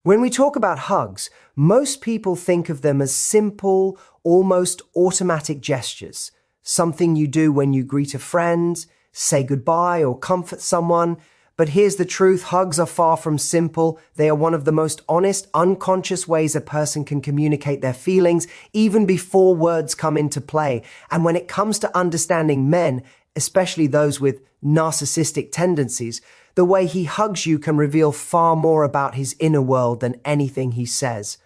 When we talk about hugs, most people think of them as simple, almost automatic gestures, something you do when you greet a friend, say goodbye, or comfort someone. But here's the truth, hugs are far from simple. They are one of the most honest, unconscious ways a person can communicate their feelings, even before words come into play. And when it comes to understanding men, especially those with narcissistic tendencies, the way he hugs you can reveal far more about his inner world than anything he says.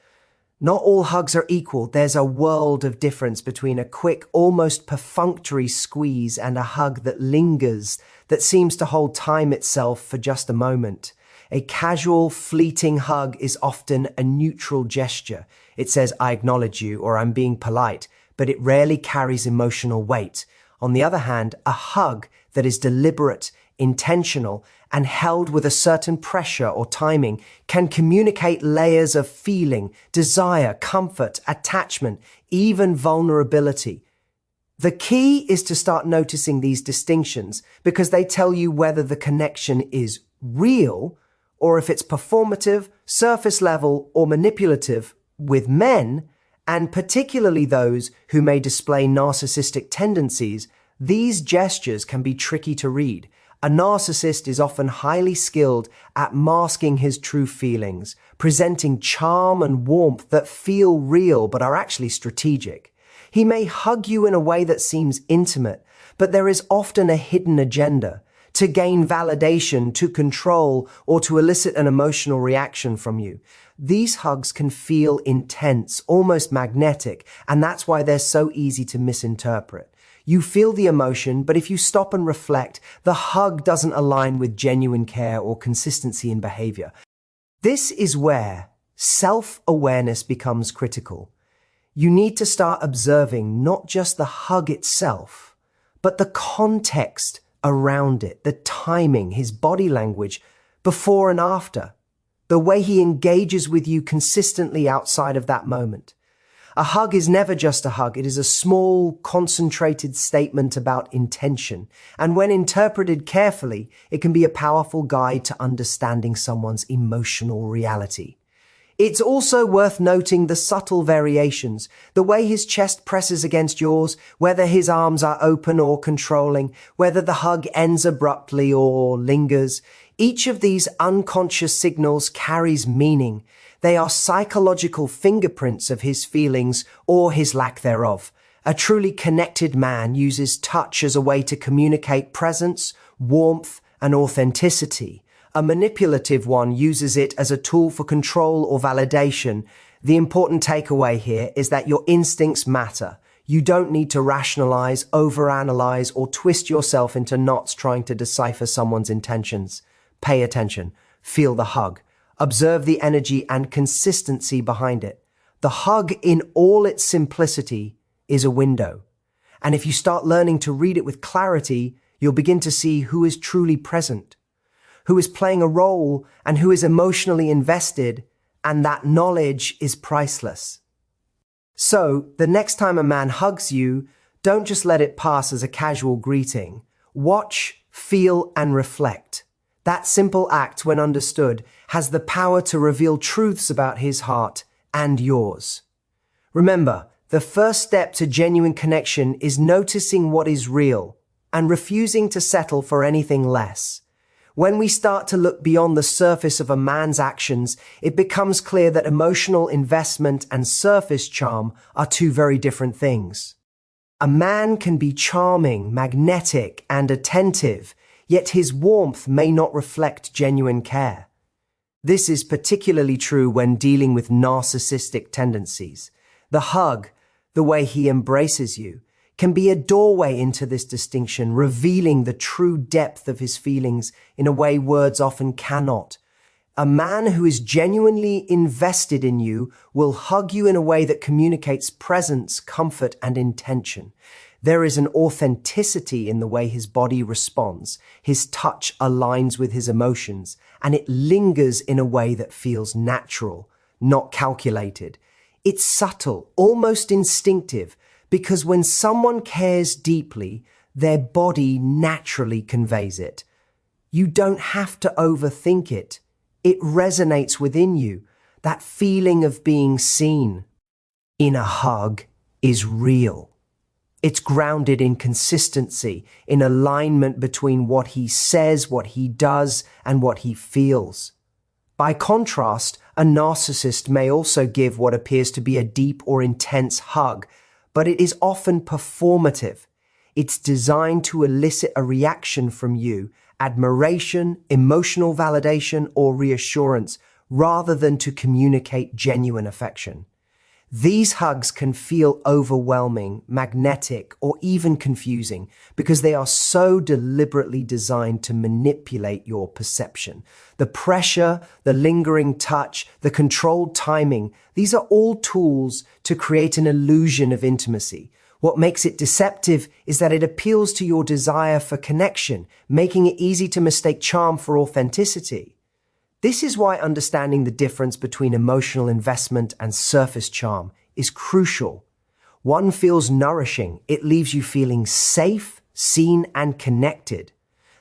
Not all hugs are equal. There's a world of difference between a quick, almost perfunctory squeeze and a hug that lingers, that seems to hold time itself for just a moment. A casual, fleeting hug is often a neutral gesture. It says, "I acknowledge you," or "I'm being polite," but it rarely carries emotional weight. On the other hand, a hug that is deliberate, intentional, and held with a certain pressure or timing can communicate layers of feeling, desire, comfort, attachment, even vulnerability. The key is to start noticing these distinctions because they tell you whether the connection is real or if it's performative, surface level, or manipulative. With men, and particularly those who may display narcissistic tendencies, these gestures can be tricky to read. A narcissist is often highly skilled at masking his true feelings, presenting charm and warmth that feel real but are actually strategic. He may hug you in a way that seems intimate, but there is often a hidden agenda to gain validation, to control, or to elicit an emotional reaction from you. These hugs can feel intense, almost magnetic, and that's why they're so easy to misinterpret. You feel the emotion, but if you stop and reflect, the hug doesn't align with genuine care or consistency in behavior. This is where self-awareness becomes critical. You need to start observing not just the hug itself, but the context around it, the timing, his body language, before and after, the way he engages with you consistently outside of that moment. A hug is never just a hug. It is a small, concentrated statement about intention. And when interpreted carefully, it can be a powerful guide to understanding someone's emotional reality. It's also worth noting the subtle variations, the way his chest presses against yours, whether his arms are open or controlling, whether the hug ends abruptly or lingers. Each of these unconscious signals carries meaning. They are psychological fingerprints of his feelings or his lack thereof. A truly connected man uses touch as a way to communicate presence, warmth, and authenticity. A manipulative one uses it as a tool for control or validation. The important takeaway here is that your instincts matter. You don't need to rationalize, overanalyze, or twist yourself into knots trying to decipher someone's intentions. Pay attention. Feel the hug. Observe the energy and consistency behind it. The hug in all its simplicity is a window. And if you start learning to read it with clarity, you'll begin to see who is truly present, who is playing a role, and who is emotionally invested, and that knowledge is priceless. So, the next time a man hugs you, don't just let it pass as a casual greeting. Watch, feel, and reflect. That simple act, when understood, has the power to reveal truths about his heart and yours. Remember, the first step to genuine connection is noticing what is real and refusing to settle for anything less. When we start to look beyond the surface of a man's actions, it becomes clear that emotional investment and surface charm are two very different things. A man can be charming, magnetic, and attentive, yet his warmth may not reflect genuine care. This is particularly true when dealing with narcissistic tendencies. The hug, the way he embraces you, can be a doorway into this distinction, revealing the true depth of his feelings in a way words often cannot. A man who is genuinely invested in you will hug you in a way that communicates presence, comfort, and intention. There is an authenticity in the way his body responds. His touch aligns with his emotions, and it lingers in a way that feels natural, not calculated. It's subtle, almost instinctive, because when someone cares deeply, their body naturally conveys it. You don't have to overthink it. It resonates within you. that feeling of being seen in a hug is real. It's grounded in consistency, in alignment between what he says, what he does, and what he feels. By contrast, a narcissist may also give what appears to be a deep or intense hug, but it is often performative. It's designed to elicit a reaction from you, admiration, emotional validation, or reassurance, rather than to communicate genuine affection. These hugs can feel overwhelming, magnetic, or even confusing because they are so deliberately designed to manipulate your perception. The pressure, the lingering touch, the controlled timing, these are all tools to create an illusion of intimacy. What makes it deceptive is that it appeals to your desire for connection, making it easy to mistake charm for authenticity. This is why understanding the difference between emotional investment and surface charm is crucial. One feels nourishing. It leaves you feeling safe, seen, and connected.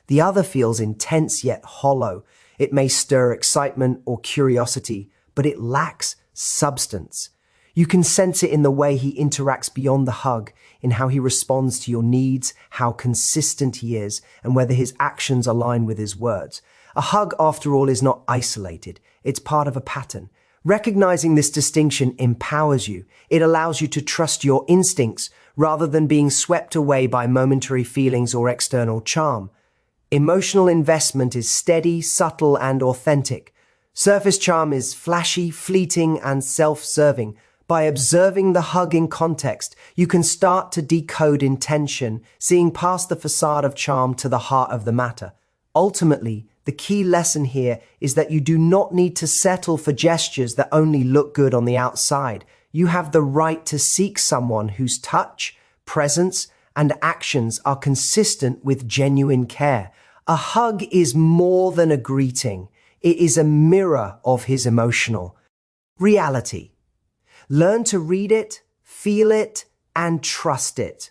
The other feels intense yet hollow. It may stir excitement or curiosity, but it lacks substance. You can sense it in the way he interacts beyond the hug, in how he responds to your needs, how consistent he is, and whether his actions align with his words. A hug, after all, is not isolated. It's part of a pattern. Recognizing this distinction empowers you. It allows you to trust your instincts rather than being swept away by momentary feelings or external charm. Emotional investment is steady, subtle, and authentic. Surface charm is flashy, fleeting, and self-serving. By observing the hug in context, you can start to decode intention, seeing past the facade of charm to the heart of the matter. Ultimately, the key lesson here is that you do not need to settle for gestures that only look good on the outside. You have the right to seek someone whose touch, presence, and actions are consistent with genuine care. A hug is more than a greeting. It is a mirror of his emotional reality. Learn to read it, feel it, and trust it.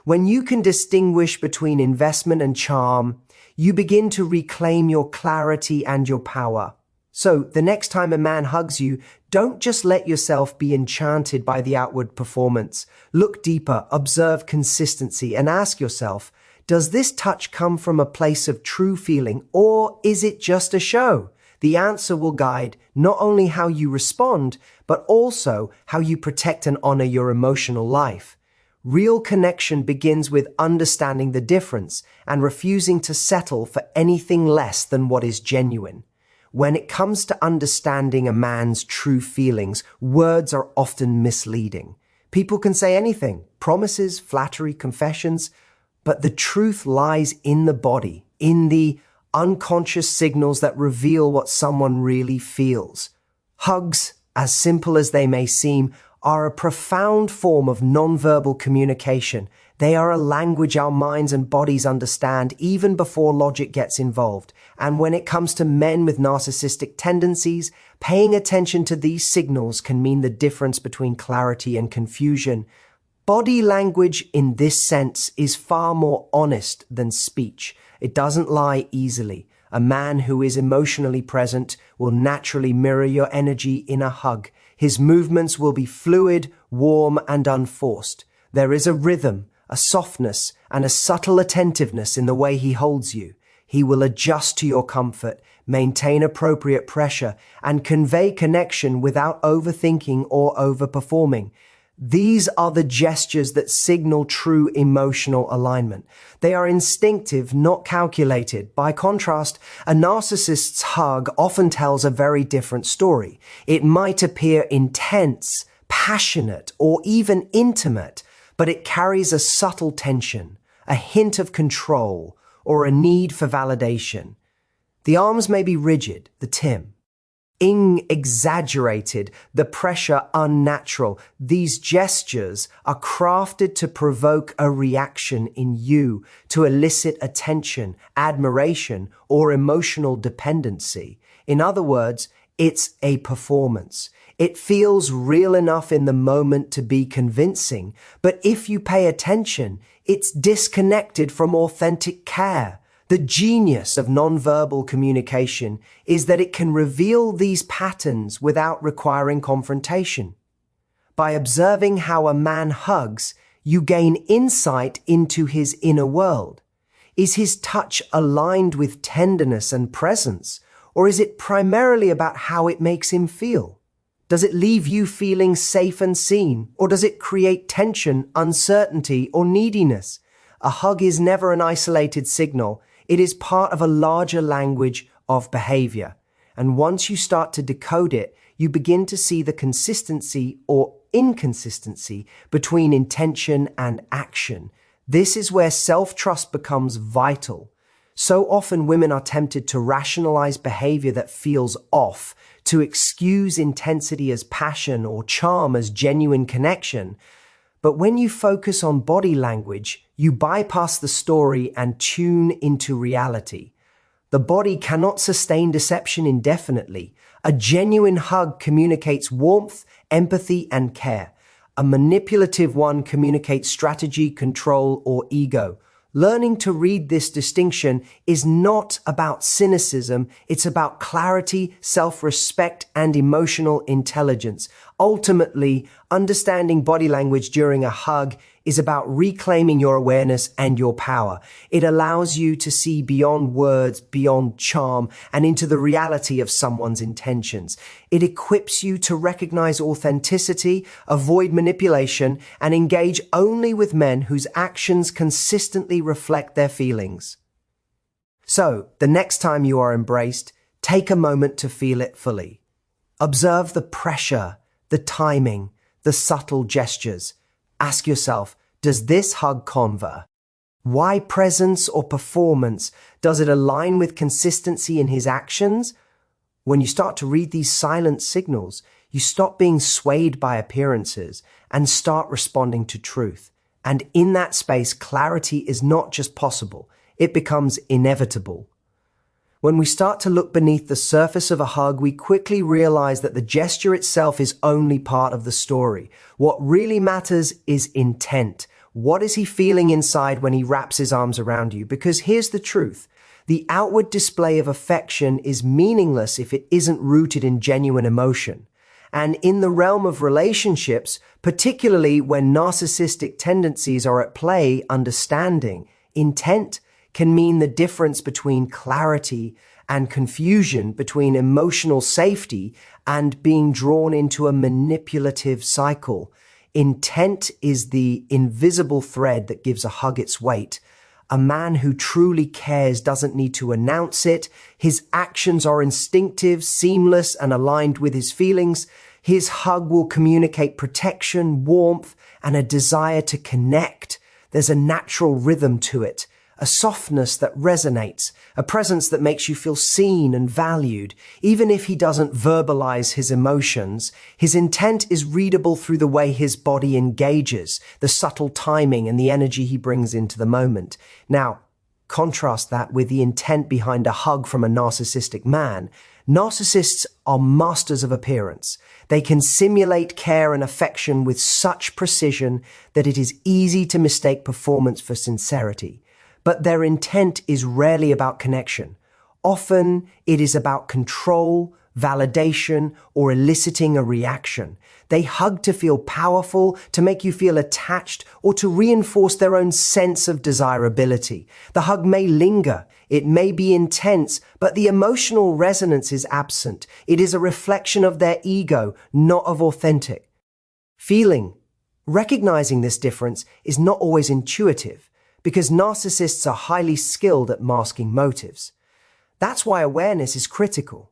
When you can distinguish between investment and charm, you begin to reclaim your clarity and your power. So the next time a man hugs you, don't just let yourself be enchanted by the outward performance. Look deeper, observe consistency, and ask yourself, does this touch come from a place of true feeling, or is it just a show? The answer will guide not only how you respond, but also how you protect and honor your emotional life. Real connection begins with understanding the difference and refusing to settle for anything less than what is genuine. When it comes to understanding a man's true feelings, words are often misleading. People can say anything, promises, flattery, confessions, but the truth lies in the body, in the unconscious signals that reveal what someone really feels. Hugs, as simple as they may seem, are a profound form of nonverbal communication. They are a language our minds and bodies understand even before logic gets involved. And when it comes to men with narcissistic tendencies, paying attention to these signals can mean the difference between clarity and confusion. Body language in this sense is far more honest than speech. It doesn't lie easily. A man who is emotionally present will naturally mirror your energy in a hug. His movements will be fluid, warm, and unforced. There is a rhythm, a softness, and a subtle attentiveness in the way he holds you. He will adjust to your comfort, maintain appropriate pressure, and convey connection without overthinking or overperforming. These are the gestures that signal true emotional alignment. They are instinctive, not calculated. By contrast, a narcissist's hug often tells a very different story. It might appear intense, passionate, or even intimate, but it carries a subtle tension, a hint of control, or a need for validation. The arms may be rigid, the exaggerated, the pressure unnatural. These gestures are crafted to provoke a reaction in you, to elicit attention, admiration, or emotional dependency. In other words, it's a performance. It feels real enough in the moment to be convincing, but if you pay attention, it's disconnected from authentic care. The genius of nonverbal communication is that it can reveal these patterns without requiring confrontation. By observing how a man hugs, you gain insight into his inner world. Is his touch aligned with tenderness and presence, or is it primarily about how it makes him feel? Does it leave you feeling safe and seen, or does it create tension, uncertainty, or neediness? A hug is never an isolated signal. It is part of a larger language of behavior. And once you start to decode it, you begin to see the consistency or inconsistency between intention and action. This is where self-trust becomes vital. So often women are tempted to rationalize behavior that feels off, to excuse intensity as passion or charm as genuine connection. But when you focus on body language, you bypass the story and tune into reality. The body cannot sustain deception indefinitely. A genuine hug communicates warmth, empathy, and care. A manipulative one communicates strategy, control, or ego. Learning to read this distinction is not about cynicism, it's about clarity, self-respect, and emotional intelligence. Ultimately, understanding body language during a hug is about reclaiming your awareness and your power. It allows you to see beyond words, beyond charm, and into the reality of someone's intentions. It equips you to recognize authenticity, avoid manipulation, and engage only with men whose actions consistently reflect their feelings. So, the next time you are embraced, take a moment to feel it fully. Observe the pressure, the timing, the subtle gestures. Ask yourself, does this hug convey? Why presence or performance? Does it align with consistency in his actions? When you start to read these silent signals, you stop being swayed by appearances and start responding to truth. And in that space, clarity is not just possible, it becomes inevitable. When we start to look beneath the surface of a hug, we quickly realize that the gesture itself is only part of the story. What really matters is intent. What is he feeling inside when he wraps his arms around you? Because here's the truth. The outward display of affection is meaningless if it isn't rooted in genuine emotion. And in the realm of relationships, particularly when narcissistic tendencies are at play, understanding intent can mean the difference between clarity and confusion, between emotional safety and being drawn into a manipulative cycle. Intent is the invisible thread that gives a hug its weight. A man who truly cares doesn't need to announce it. His actions are instinctive, seamless, and aligned with his feelings. His hug will communicate protection, warmth, and a desire to connect. There's a natural rhythm to it. A softness that resonates, a presence that makes you feel seen and valued. Even if he doesn't verbalize his emotions, his intent is readable through the way his body engages, the subtle timing and the energy he brings into the moment. Now, contrast that with the intent behind a hug from a narcissistic man. Narcissists are masters of appearance. They can simulate care and affection with such precision that it is easy to mistake performance for sincerity. But their intent is rarely about connection. Often it is about control, validation, or eliciting a reaction. They hug to feel powerful, to make you feel attached, or to reinforce their own sense of desirability. The hug may linger, it may be intense, but the emotional resonance is absent. It is a reflection of their ego, not of authentic feeling. Recognizing this difference is not always intuitive, because narcissists are highly skilled at masking motives. That's why awareness is critical.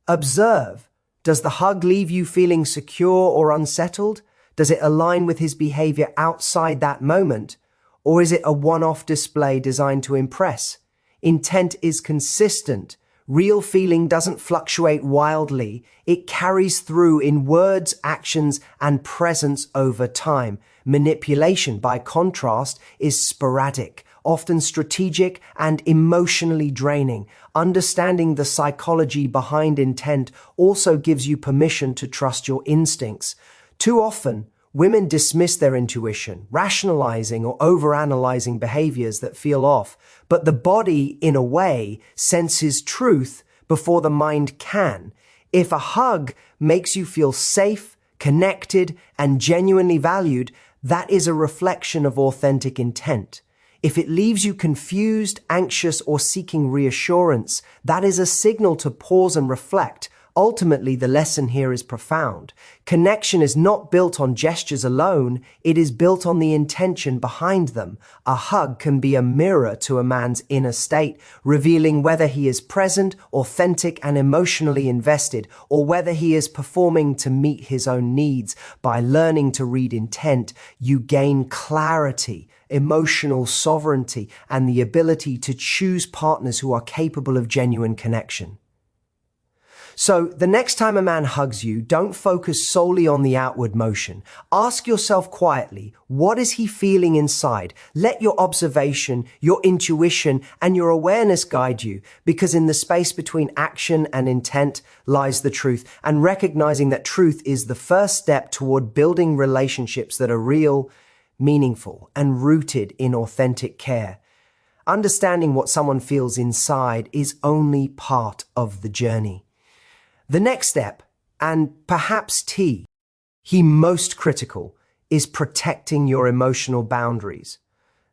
Observe. Does the hug leave you feeling secure or unsettled? Does it align with his behavior outside that moment? Or is it a one-off display designed to impress? Intent is consistent. Real feeling doesn't fluctuate wildly. It carries through in words, actions, and presence over time. Manipulation, by contrast, is sporadic, often strategic and emotionally draining. Understanding the psychology behind intent also gives you permission to trust your instincts. Too often, Women dismiss their intuition, rationalizing or overanalyzing behaviors that feel off, but the body, in a way, senses truth before the mind can. If a hug makes you feel safe, connected, and genuinely valued, that is a reflection of authentic intent. If it leaves you confused, anxious, or seeking reassurance, that is a signal to pause and reflect. Ultimately, the lesson here is profound. Connection is not built on gestures alone, it is built on the intention behind them. A hug can be a mirror to a man's inner state, revealing whether he is present, authentic, and emotionally invested, or whether he is performing to meet his own needs. By learning to read intent, you gain clarity, emotional sovereignty, and the ability to choose partners who are capable of genuine connection. So the next time a man hugs you, don't focus solely on the outward motion. Ask yourself quietly, what is he feeling inside? Let your observation, your intuition, and your awareness guide you, because in the space between action and intent lies the truth, and recognizing that truth is the first step toward building relationships that are real, meaningful, and rooted in authentic care. Understanding what someone feels inside is only part of the journey. The next step, and perhaps he most critical, is protecting your emotional boundaries.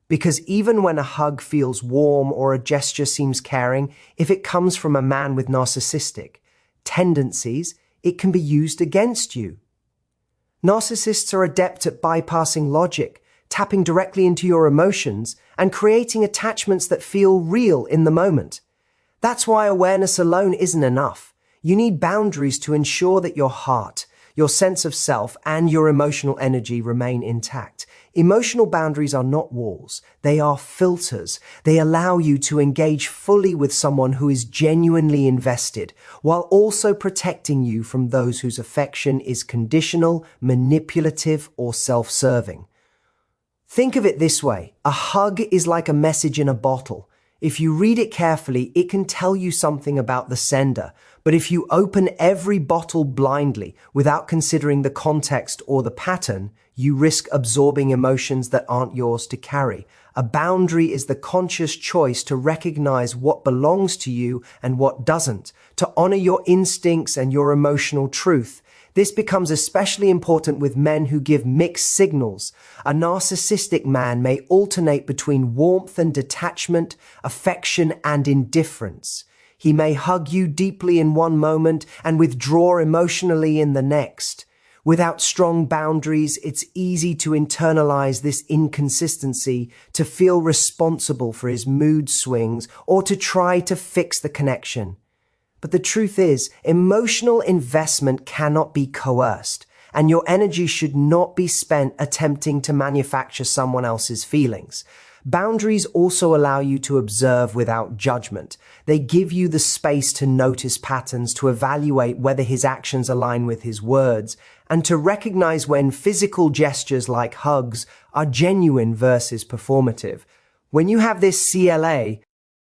Because even when a hug feels warm or a gesture seems caring, if it comes from a man with narcissistic tendencies, it can be used against you. Narcissists are adept at bypassing logic, tapping directly into your emotions, and creating attachments that feel real in the moment. That's why awareness alone isn't enough. You need boundaries to ensure that your heart, your sense of self, and your emotional energy remain intact. Emotional boundaries are not walls. They are filters. They allow you to engage fully with someone who is genuinely invested, while also protecting you from those whose affection is conditional, manipulative, or self-serving. Think of it this way. A hug is like a message in a bottle. If you read it carefully, it can tell you something about the sender. But if you open every bottle blindly, without considering the context or the pattern, you risk absorbing emotions that aren't yours to carry. A boundary is the conscious choice to recognize what belongs to you and what doesn't, to honor your instincts and your emotional truth. This becomes especially important with men who give mixed signals. A narcissistic man may alternate between warmth and detachment, affection and indifference. He may hug you deeply in one moment and withdraw emotionally in the next. Without strong boundaries, it's easy to internalize this inconsistency, to feel responsible for his mood swings, or to try to fix the connection. But the truth is, emotional investment cannot be coerced, and your energy should not be spent attempting to manufacture someone else's feelings. Boundaries also allow you to observe without judgment. They give you the space to notice patterns, to evaluate whether his actions align with his words, and to recognize when physical gestures like hugs are genuine versus performative. When you have this CLA,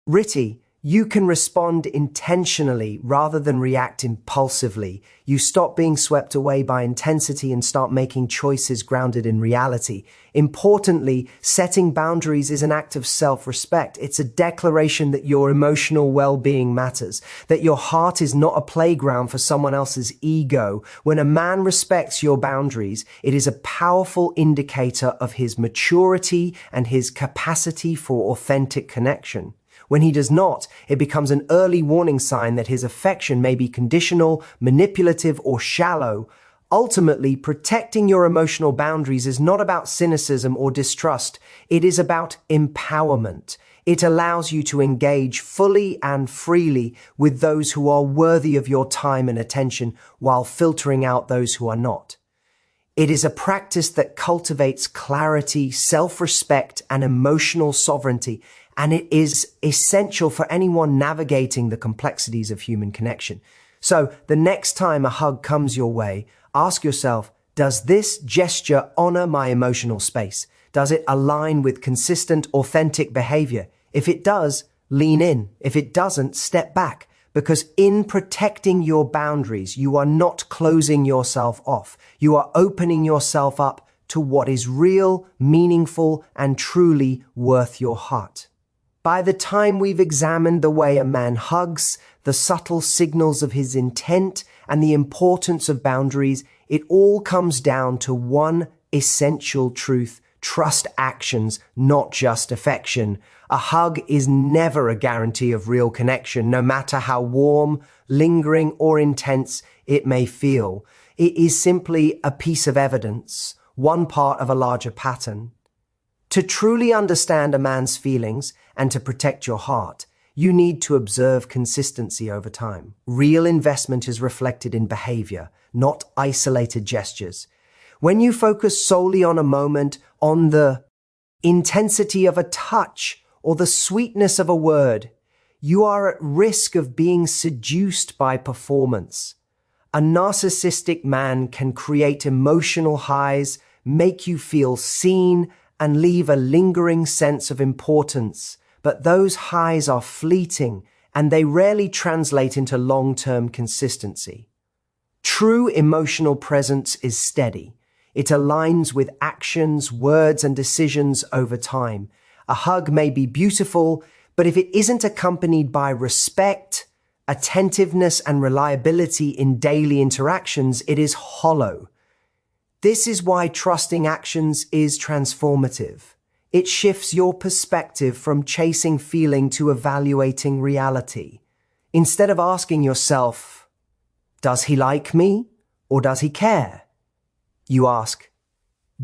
RITI, you can respond intentionally rather than react impulsively. You stop being swept away by intensity and start making choices grounded in reality. Importantly, setting boundaries is an act of self-respect. It's a declaration that your emotional well-being matters, that your heart is not a playground for someone else's ego. When a man respects your boundaries, it is a powerful indicator of his maturity and his capacity for authentic connection. When he does not, it becomes an early warning sign that his affection may be conditional, manipulative, or shallow. Ultimately, protecting your emotional boundaries is not about cynicism or distrust. It is about empowerment. It allows you to engage fully and freely with those who are worthy of your time and attention while filtering out those who are not. It is a practice that cultivates clarity, self-respect, and emotional sovereignty, and it is essential for anyone navigating the complexities of human connection. So, the next time a hug comes your way, ask yourself, does this gesture honor my emotional space? Does it align with consistent, authentic behavior? If it does, lean in. If it doesn't, step back. Because in protecting your boundaries, you are not closing yourself off. You are opening yourself up to what is real, meaningful, and truly worth your heart. By the time we've examined the way a man hugs, the subtle signals of his intent, and the importance of boundaries, it all comes down to one essential truth: trust actions, not just affection. A hug is never a guarantee of real connection, no matter how warm, lingering, or intense it may feel. It is simply a piece of evidence, one part of a larger pattern. To truly understand a man's feelings and to protect your heart, you need to observe consistency over time. Real investment is reflected in behavior, not isolated gestures. When you focus solely on a moment, on the intensity of a touch or the sweetness of a word, you are at risk of being seduced by performance. A narcissistic man can create emotional highs, make you feel seen, and leave a lingering sense of importance. But those highs are fleeting, and they rarely translate into long-term consistency. True emotional presence is steady. It aligns with actions, words, and decisions over time. A hug may be beautiful, but if it isn't accompanied by respect, attentiveness, and reliability in daily interactions, it is hollow. This is why trusting actions is transformative. It shifts your perspective from chasing feeling to evaluating reality. Instead of asking yourself, does he like me or does he care? You ask,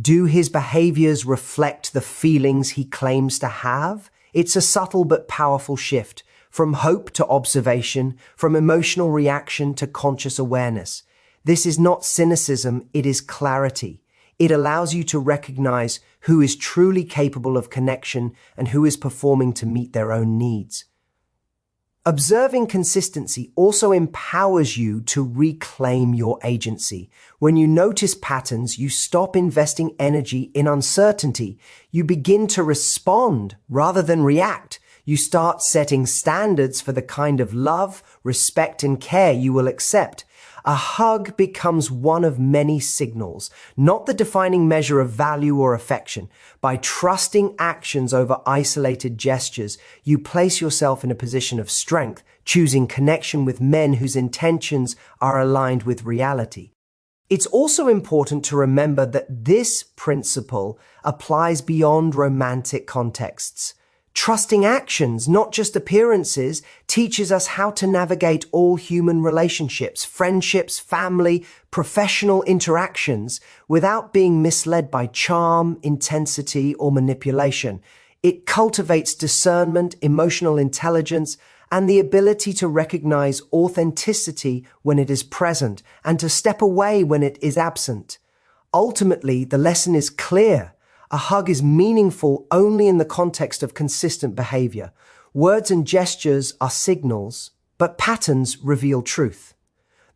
do his behaviors reflect the feelings he claims to have? It's a subtle but powerful shift, from hope to observation, from emotional reaction to conscious awareness. This is not cynicism, it is clarity. It allows you to recognize who is truly capable of connection and who is performing to meet their own needs. Observing consistency also empowers you to reclaim your agency. When you notice patterns, you stop investing energy in uncertainty. You begin to respond rather than react. You start setting standards for the kind of love, respect, and care you will accept. A hug becomes one of many signals, not the defining measure of value or affection. By trusting actions over isolated gestures, you place yourself in a position of strength, choosing connection with men whose intentions are aligned with reality. It's also important to remember that this principle applies beyond romantic contexts. Trusting actions, not just appearances, teaches us how to navigate all human relationships, friendships, family, professional interactions without being misled by charm, intensity, or manipulation. It cultivates discernment, emotional intelligence, and the ability to recognize authenticity when it is present and to step away when it is absent. Ultimately, the lesson is clear. A hug is meaningful only in the context of consistent behavior. Words and gestures are signals, but patterns reveal truth.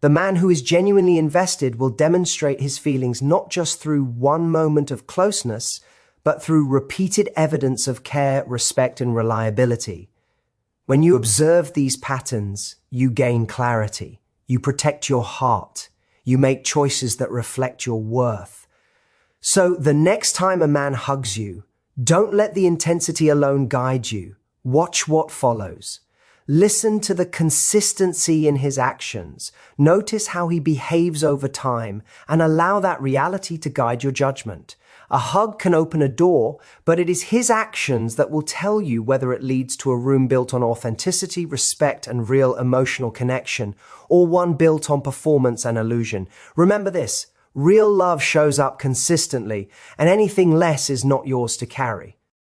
The man who is genuinely invested will demonstrate his feelings not just through one moment of closeness, but through repeated evidence of care, respect, and reliability. When you observe these patterns, you gain clarity. You protect your heart. You make choices that reflect your worth. So the next time a man hugs you, don't let the intensity alone guide you. Watch what follows. Listen to the consistency in his actions. Notice how he behaves over time and allow that reality to guide your judgment. A hug can open a door, but it is his actions that will tell you whether it leads to a room built on authenticity, respect, and real emotional connection, or one built on performance and illusion. Remember this. Real love shows up consistently, and anything less is not yours to carry.